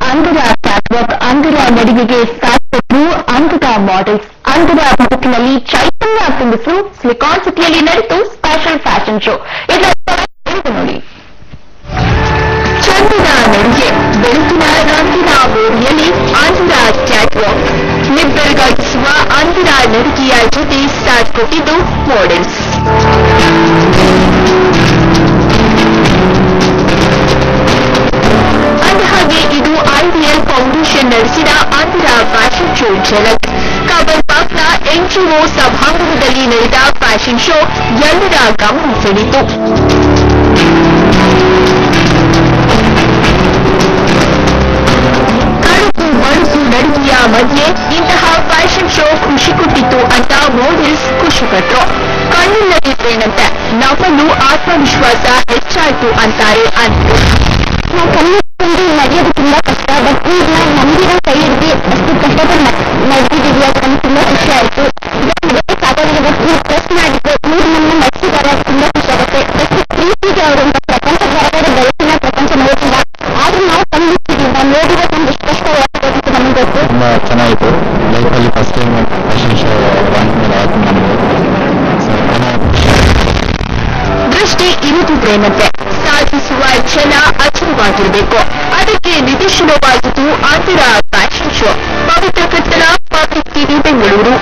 ಅಂಗದ catwalk, ಅಂಗದ ನಡಿಗೆಗೆ ಸಾಕು ಅಂಗದ models, ಅಂಗದ ಬದುಕಿನಲ್ಲಿ ಚೈತನ್ಯ ತುಂಬಿಸಲು ಸಿಲಿಕಾನ್ ಸಿಟಿಯಲ್ಲಿ ನಡೆಯಿತು ಸ್ಪೆಷಲ್ ಫ್ಯಾಷನ್ ಶೋ. ನೋಡಿ, ಚಂದದ ನಡಿಗೆ, ಬೆಳಕಿನ ರಂಗಿನ ಮೋಡಿಯಲ್ಲಿ ಅಂಗದ ಕ್ಯಾಟ್ವಾಕ್, ನಿಬ್ಬೆರಗಾಗಿಸುವ ಅಂಗದ ನಡಿಗೆಯ ಜೊತೆ ಸಾಥ್ ಕೊಟ್ಟಿದ್ದು ಮಾಡೆಲ್ಸ್. ಅಂದಹಾಗೆ ಇದು ಐಡಿಯಲ್ ಫೌಂಡೇಶನ್ ನಡೆಸಿದ ಅಂತರ ಫ್ಯಾಷನ್ ಶೋ ಝಲಕ್. ಕಬರ್ ಪಾಕ್ನ ಎನ್ಜಿಒ ಸಭಾಂಗಣದಲ್ಲಿ ನಡೆದ ಫ್ಯಾಷನ್ ಶೋ ಎಲ್ಲರ ಗಮನ ಸೆಳೆಯಿತು. ಕಡುಕು ಬಳುಕು ನಡುಗೆಯ ಮಧ್ಯೆ ಇಂತಹ ಫ್ಯಾಷನ್ ಶೋ ಖುಷಿ ಕೊಟ್ಟಿತ್ತು ಅಂತ ಮಾಡೆಲ್ಸ್ ಖುಷಿಪಟ್ರು. ಕಣ್ಣಿಲ್ಲದಿದ್ರೇನಂತೆ, ನಮ್ಮಲ್ಲೂ ಆತ್ಮವಿಶ್ವಾಸ ಹೆಚ್ಚಾಯ್ತು ಅಂತಾರೆ ಅಂದ್ರು. ನಡೆಯೋದು ತುಂಬಾ ಕಷ್ಟ, ಬಟ್ ಈಗ ನಮ್ದಿರೋ ಕೈ ಹಿಡಿದು ಅಷ್ಟು ಕಷ್ಟಪಟ್ಟು ನಡೆದಿದ್ದೀವಿ, ಅದು ನಮ್ಗೆ ತುಂಬಾ ಖುಷಿ ಆಯ್ತು. ಸಾಕಾಗಿದೆ, ಪ್ರೆಸ್ ಮಾಡಿದ್ದು ಇವ್ರು ನಮ್ಮ ನಡೆಸಿದ್ದಾರೆ, ತುಂಬಾ ಖುಷಿ ಆಗುತ್ತೆ. ಪ್ರೀತಿಗೆ ಅವರು ಪ್ರಪಂಚ ಹೊರಗಡೆ ಬೆಳಕಿನ ಪ್ರಪಂಚ ನೋಡಿಲ್ಲ, ಆದ್ರೂ ನಾವು ಕಂಡಿದ್ದೀವಿ, ನಾವು ನೋಡಿದ್ರೆ ನಮ್ಗೆ ಎಷ್ಟು ಕಷ್ಟ ಆಗ್ಬೋದು ನಮ್ಗೆ ಗೊತ್ತು. ತುಂಬಾ ಚೆನ್ನಾಗಿತ್ತು. ಲೈಫಲ್ಲಿ ಫಸ್ಟ್ ಟೈಮ್ ಫ್ಯಾಷನ್ ಶೋ ಆಯ್ತು ನಮಗೆ. ದೃಷ್ಟಿ ಇರುವುದೇನಂತೆ, ಸಾಧಿಸುವ ಛಲ ಅಚಲವಾಗಿರಬೇಕು. ಅದಕ್ಕೆ ನಿದರ್ಶನವಾಗಿದ್ದು ಅಂತರ ಫ್ಯಾಷನ್ ಶೋ. ಪವಿತ್ರ ಕತ್ತಲ, ಪಬ್ಲಿಕ್ ಟಿವಿ, ಬೆಂಗಳೂರು.